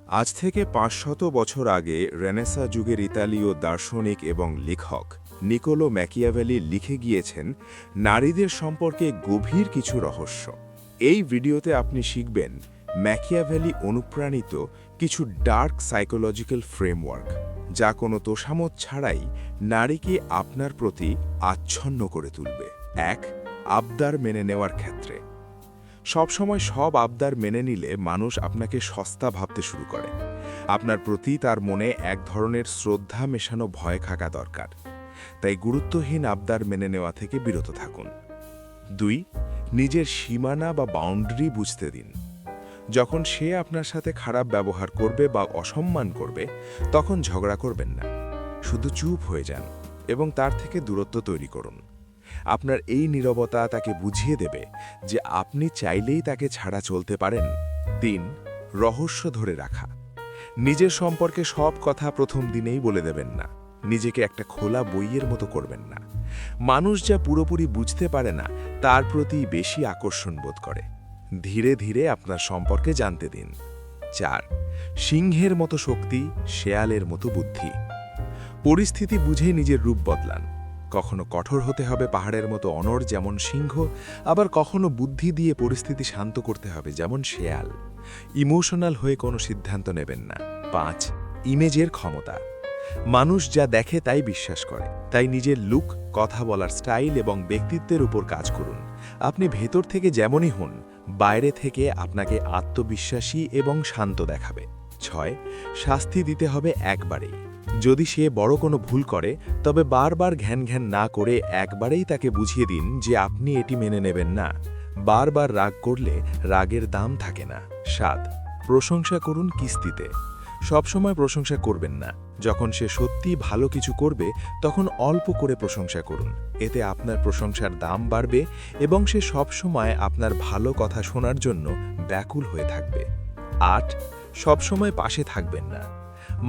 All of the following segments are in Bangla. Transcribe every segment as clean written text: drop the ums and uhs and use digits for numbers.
আজ থেকে ৫০০ বছর আগে রেনেসা যুগের ইতালীয় দার্শনিক এবং লেখক নিকোলো ম্যাকিয়াভেলি লিখে গিয়েছেন নারীদের সম্পর্কে গভীর কিছু রহস্য। এই ভিডিওতে আপনি শিখবেন ম্যাকিয়াভেলি অনুপ্রাণিত কিছু ডার্ক সাইকোলজিক্যাল ফ্রেমওয়ার্ক, যা কোনো তোষামত ছাড়াই নারীকে আপনার প্রতি আচ্ছন্ন করে তুলবে। ১. আবদার মেনে নেওয়ার ক্ষেত্রে সবসময় সব আবদার মেনে নিলে মানুষ আপনাকে সস্তা ভাবতে শুরু করে। আপনার প্রতি তার মনে এক ধরনের শ্রদ্ধা মেশানো ভয় থাকা দরকার। তাই গুরুত্বহীন আবদার মেনে নেওয়া থেকে বিরত থাকুন। ২. নিজের সীমানা বা বাউন্ডারি বুঝতে দিন। যখন সে আপনার সাথে খারাপ ব্যবহার করবে বা অসম্মান করবে, তখন ঝগড়া করবেন না, শুধু চুপ হয়ে যান এবং তার থেকে দূরত্ব তৈরি করুন। আপনার এই নীরবতা তাকে বুঝিয়ে দেবে যে আপনি চাইলেই তাকে ছাড়া চলতে পারেন। ৩. রহস্য ধরে রাখা। নিজের সম্পর্কে সব কথা প্রথম দিনেই বলে দেবেন না। নিজেকে একটা খোলা বইয়ের মতো করবেন না। মানুষ যা পুরোপুরি বুঝতে পারে না, তার প্রতি বেশি আকর্ষণ বোধ করে। ধীরে ধীরে আপনার সম্পর্কে জানতে দিন। ৪. সিংহের মতো শক্তি, শেয়ালের মতো বুদ্ধি। পরিস্থিতি বুঝে নিজের রূপ বদলান। কখনো কঠোর হতে হবে পাহাড়ের মতো অনড় যেমন সিংহ, আবার কখনো বুদ্ধি দিয়ে পরিস্থিতি শান্ত করতে হবে যেমন শেয়াল। ইমোশনাল হয়ে কোনো সিদ্ধান্ত নেবেন না। ৫. ইমেজের ক্ষমতা। মানুষ যা দেখে তাই বিশ্বাস করে, তাই নিজের লুক, কথা বলার স্টাইল এবং ব্যক্তিত্বের উপর কাজ করুন। আপনি ভেতর থেকে যেমনই হন, বাইরে থেকে আপনাকে আত্মবিশ্বাসী এবং শান্ত দেখাবে। ৬. শাস্তি দিতে হবে একবারেই। যদি সে বড় কোনো ভুল করে, তবে বারবার ঘ্যান ঘ্যান না করে একবারেই তাকে বুঝিয়ে দিন যে আপনি এটি মেনে নেবেন না। বারবার রাগ করলে রাগের দাম থাকে না। ৭. প্রশংসা করুন কিস্তিতে। সবসময় প্রশংসা করবেন না। যখন সে সত্যি ভালো কিছু করবে, তখন অল্প করে প্রশংসা করুন। এতে আপনার প্রশংসার দাম বাড়বে এবং সে সবসময় আপনার ভালো কথা শোনার জন্য ব্যাকুল হয়ে থাকবে। ৮. সবসময় পাশে থাকবেন না।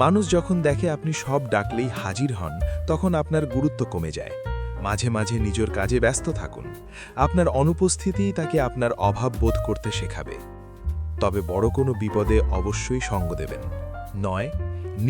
মানুষ যখন দেখে আপনি সব ডাকলেই হাজির হন, তখন আপনার গুরুত্ব কমে যায়। মাঝে মাঝে নিজের কাজে ব্যস্ত থাকুন। আপনার অনুপস্থিতিই তাকে আপনার অভাব বোধ করতে শেখাবে। তবে বড় কোনো বিপদে অবশ্যই সঙ্গ দেবেন। ৯.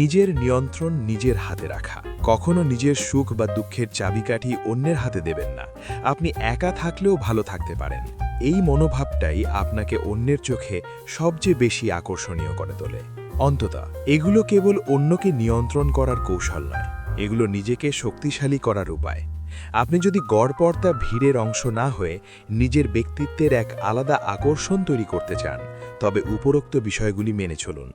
নিজের নিয়ন্ত্রণ নিজের হাতে রাখা। কখনো নিজের সুখ বা দুঃখের চাবিকাঠি অন্যের হাতে দেবেন না। আপনি একা থাকলেও ভালো থাকতে পারেন। এই মনোভাবটাই আপনাকে অন্যের চোখে সবচেয়ে বেশি আকর্ষণীয় করে তোলে। অন্তত এগুলো কেবল অন্যকে নিয়ন্ত্রণ করার কৌশল নয়, এগুলো নিজেকে শক্তিশালী করার উপায়। আপনি যদি গড়পড়তা ভিড়ের অংশ না হয়ে নিজের ব্যক্তিত্বের এক আলাদা আকর্ষণ তৈরি করতে চান, তবে উপরোক্ত বিষয়গুলি মেনে চলুন।